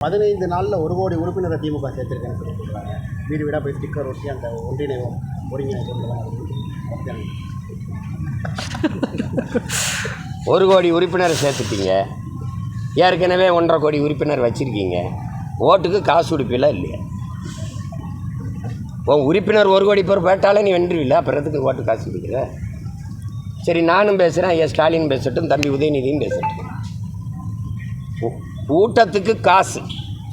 15 நாளில் 1 கோடி உறுப்பினரை திமுக சேர்த்திருக்கேன்னு சொல்லியிருக்காங்க. வீடு வீடாக போய் ஸ்டிக்கர் ஒட்டி அந்த ஒன்றிணைவோம் ஒருங்கிணைப்பு 1 கோடி உறுப்பினரை சேர்த்துட்டீங்க. ஏற்கனவே 1.5 கோடி உறுப்பினர் வச்சுருக்கீங்க. ஓட்டுக்கு காசு உடுப்பிலாம் இல்லையா? உறுப்பினர் 1 கோடி பேர் போட்டாலே நீ வென்றுவில்லை. அப்புறத்துக்கு ஓட்டு காசு கொடுக்குற. சரி, நானும் பேசுகிறேன், ஐயா ஸ்டாலின் பேசட்டும், தம்பி உதயநிதியும் பேசட்டும். கூட்டத்துக்கு காசு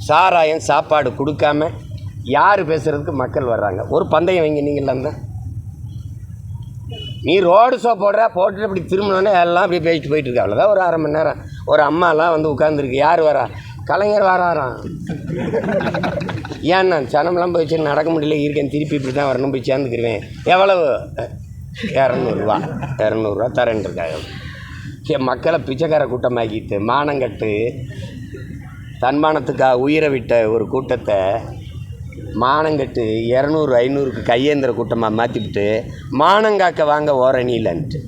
சாராயம் சாப்பாடு கொடுக்காம யார் பேசுகிறதுக்கு மக்கள் வர்றாங்க? ஒரு பந்தயம் வைங்க. நீங்களாம் தான் நீ ரோடு ஷோ போட்டுட்டு இப்படி திரும்பினோன்னே எல்லாம் அப்படி பேசிட்டு போயிட்டுருக்கு. அவ்வளோதான். ஒரு 1/2 மணி நேரம் ஒரு அம்மாலாம் வந்து உட்காந்துருக்கு. யார் வரா? கலைஞர் வராராம். ஏன்னா சனம்லாம் போயிடுச்சு, நடக்க முடியல, இருக்கேன், திருப்பி இப்படி தான் வரணும், போய் சேர்ந்துக்கிருவேன். எவ்வளவு? 200 தரேன்ருக்காங்க. மக்களை பிச்சைக்கார கூட்டமாக்கிட்டு மானங்கட்டு தன்மானத்துக்காக உயிரை விட்ட ஒரு கூட்டத்தை மானங்கட்டு 200-500க்கு கையேந்திர கூட்டமாக மாற்றிவிட்டு மானங்காக்க வாங்க ஓரணியிலன்ட்டு.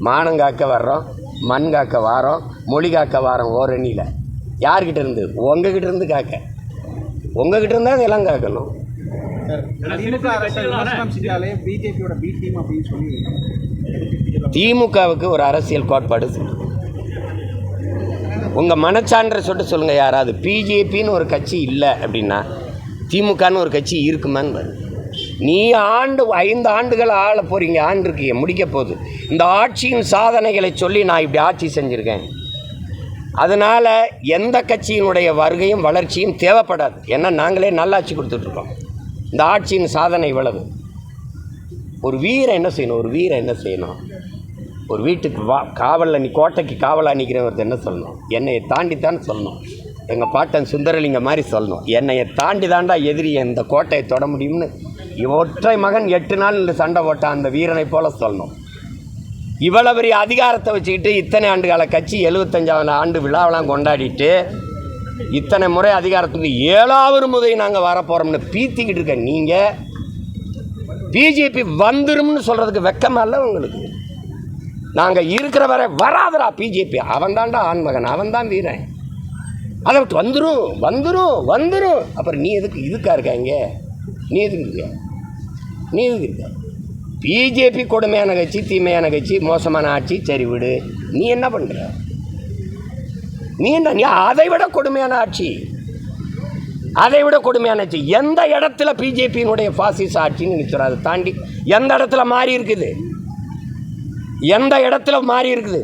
மானங்காக்க வர்றோம், மண் காக்க வாரோம், மொழி காக்க வாரோம் ஓரணியில். யார்கிட்ட இருந்து? உங்ககிட்ட இருந்து காக்க. உங்ககிட்ட இருந்தால் அதெல்லாம் காக்கணும். திமுகவுக்கு ஒரு அரசியல் கோட்பாடு உங்கள் மனச்சான்ற சொல்லிட்டு சொல்லுங்கள். யாராவது பிஜேபின்னு ஒரு கட்சி இல்லை அப்படின்னா திமுகன்னு ஒரு கட்சி இருக்குமான்னு? நீ 5 ஆண்டுகள் ஆள போகிறீங்க. ஆண்டிருக்கீங்க, முடிக்க போகுது. இந்த ஆட்சியின் சாதனைகளை சொல்லி நான் இப்படி ஆட்சி செஞ்சுருக்கேன். அதனால் எந்த கட்சியினுடைய வருகையும் வளர்ச்சியும் தேவைப்படாது. ஏன்னா நாங்களே நல்லாட்சி கொடுத்துட்ருக்கோம். இந்த ஆட்சியின் சாதனை இவ்வளவு. ஒரு வீரன் என்ன செய்யணும்? ஒரு வீட்டுக்கு காவலில் நீ கோட்டைக்கு காவலாக நிற்கிறவர்கிட்ட என்ன சொல்லணும்? என்னையை தாண்டித்தான் சொல்லணும். எங்கள் பாட்டன் சுந்தரலிங்க மாதிரி சொல்லணும். என்னையை தாண்டி தாண்டா எதிரி இந்த கோட்டையை தொட முடியும்னு ஒற்றை மகன் 8 நாள் இந்த சண்டை போட்டான் அந்த வீரனை போல சொல்லணும். இவ்வளோ பெரிய அதிகாரத்தை வச்சுக்கிட்டு இத்தனை ஆண்டு கால கட்சி 75ஆவது ஆண்டு விழாவெல்லாம் கொண்டாடிட்டு இத்தனை முறை அதிகாரத்துக்கு 7வது முறை நாங்கள் வரப்போகிறோம்னு பீத்திக்கிட்டு இருக்க நீங்கள் பிஜேபி வந்துரும்னு சொல்கிறதுக்கு வெக்கமாக இல்லை உங்களுக்கு? நாங்கள் இருக்கிற வரை வராதரா பிஜேபி. அவன் தாண்டா ஆண்மகன், அவன் தான் வீரன். அதை விட்டு வந்துடும். அப்புறம் நீ எதுக்கு இதுக்காக இருக்காங்க? நீ எதுக்கு இருக்க? பிஜேபி கொடுமையான கட்சி, தீமையான கட்சி, மோசமான ஆட்சி. சரி விடு. நீ என்ன பண்ணுற? நீ அதை விட கொடுமையான ஆட்சி, எந்த இடத்துல பிஜேபியினுடைய பாசிச ஆட்சின்னு நினைச்சுற? அதை தாண்டி எந்த இடத்துல மாறி இருக்குது?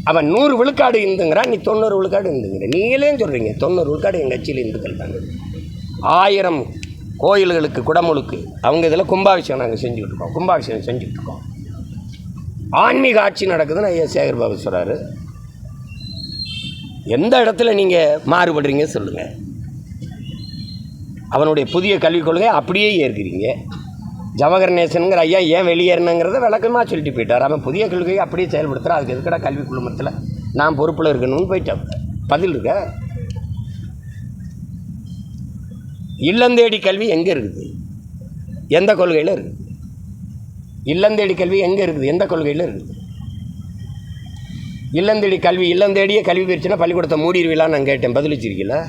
அவன் 100 விழுக்காடு இந்துங்கிறான், நீ 90 விழுக்காடு இந்துங்கிற. நீங்களே சொல்கிறீங்க 90 விழுக்காடு எங்கள் கட்சியில் இந்துக்கள் தாங்க. 1000 கோயில்களுக்கு குடமுழுக்கு அவங்க இதில் கும்பாபிஷேகம் நாங்கள் செஞ்சுக்கிட்டு இருக்கோம். ஆன்மீக ஆட்சி நடக்குதுன்னு ஐயா சேகர் பாபு சொல்கிறாரு. எந்த இடத்துல நீங்கள் மாறுபடுறீங்க சொல்லுங்கள். அவனுடைய புதிய கல்விக் கொள்கை அப்படியே ஏற்கிறீங்க. ஜவஹர் நேசனுங்கிற ஐயா ஏன் வெளியேறினுங்கிறத விளக்கமாக சொல்லிட்டு போயிட்டார். அவன் புதிய கொள்கையை அப்படியே செயல்படுத்துகிறான். அதுக்கு எதுக்கடா கல்வி குழுமத்தில் நான் பொறுப்பில் இருக்கணும்னு போயிட்டான். பதில் இருக்க? இல்லந்தேடி கல்வி எங்கே இருக்குது? எந்த கொள்கையில் இருக்குது? இல்லந்தேடி கல்வி எங்கே இருக்குது? எந்த கொள்கையில் இருக்குது? இல்லந்தேடியே கல்வி போயிடுச்சுன்னா பள்ளிக்கூடத்தை மூடிடுவீங்களான்னு நான் கேட்டேன். பதிலளிச்சிருக்கீங்களா?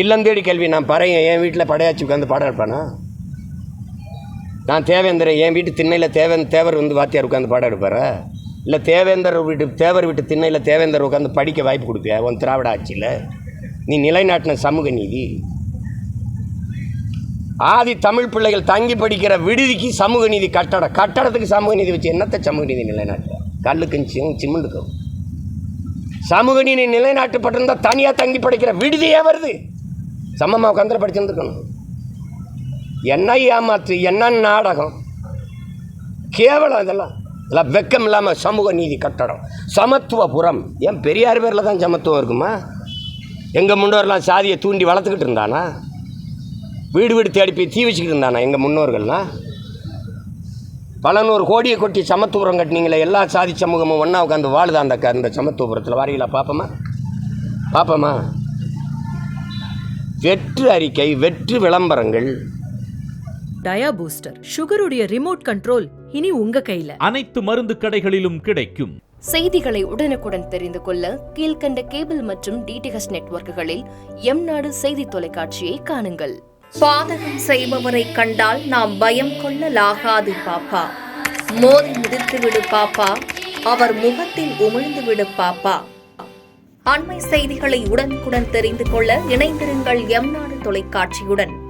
இல்லந்தேடி கல்வி நான் பறையன் என் வீட்டில் படையாச்சி உட்காந்து பாடம் எடுப்பானா? நான் தேவேந்திரன் என் வீட்டு திண்ணையில் தேவர் வந்து வாத்தியார் உட்காந்து பாடம் எடுப்பாரா? இல்லை தேவர் வீட்டு திண்ணையில் தேவேந்தர் உட்காந்து படிக்க வாய்ப்பு கொடுப்பியா உன் திராவிட ஆட்சியில்? நீ நிலைநாட்டின சமூக நீதி. ஆதி தமிழ் பிள்ளைகள் தங்கி படிக்கிற விடுதிக்கு சமூக நீதி கட்டடத்துக்கு சமூக நீதி வச்சு என்னத்தை சமூக நீதி நிலைநாட்டுற? கல்லுக்கும் சிமெண்ட்டுக்கும் சமூக நீதி நிலைநாட்டப்பட்டிருந்தால் தனியாக தங்கி படிக்கிற விடுதியே வருது. சமமாக உட்காந்து படிச்சுருந்துருக்கணும். என்ன ஏமாற்று, என்ன நாடகம், கேவலம். இதெல்லாம் வெக்கம் இல்லாமல் சமூக நீதி கட்டடம், சமத்துவபுரம். ஏன் பெரியார் பேரில் தான் சமத்துவம் இருக்குமா? எங்கள் முன்னோர்லாம் சாதியை தூண்டி வளர்த்துக்கிட்டு இருந்தானா? வீடு தேடி போய் தீ வச்சுக்கிட்டு இருந்தானா எங்கள் முன்னோர்கள்லாம்? பல 100 கோடியை கொட்டி சமத்துவபுரம் கட்டினீங்களே. எல்லா சாதி சமூகமும் ஒன்றா உட்காந்து வாழுதா அந்த சமத்துவபுரத்தில்? வாரீங்களா? பார்ப்போமா? வெற்று அறிக்கை, வெற்று விளம்பரங்கள். டயா பூஸ்டர் சுகருடைய ரிமோட் கண்ட்ரோல் இனி உங்க கையில. அனைத்து மருந்து கடைகளிலும் கிடைக்கும். செய்திகளை உடனுக்குடன் தெரிந்து கொள்ள கீழ்க்கண்ட கேபிள் மற்றும் டிடிஹெச் நெட்வொர்க்குகளில் எம்நாடு செய்தி தொலைக்காட்சியை காணுங்கள். பாதகம் செய்பவரை கண்டால் நாம் பயம் கொள்ளலாகாது பாப்பா. மோதி மிதித்துவிடு பாப்பா, அவர் முகத்தில் உமிழ்ந்துவிடு பாப்பா. அண்மை செய்திகளை உடனுக்குடன் தெரிந்து கொள்ள இணைந்திருங்கள் எம்நாடு தொலைக்காட்சியுடன்.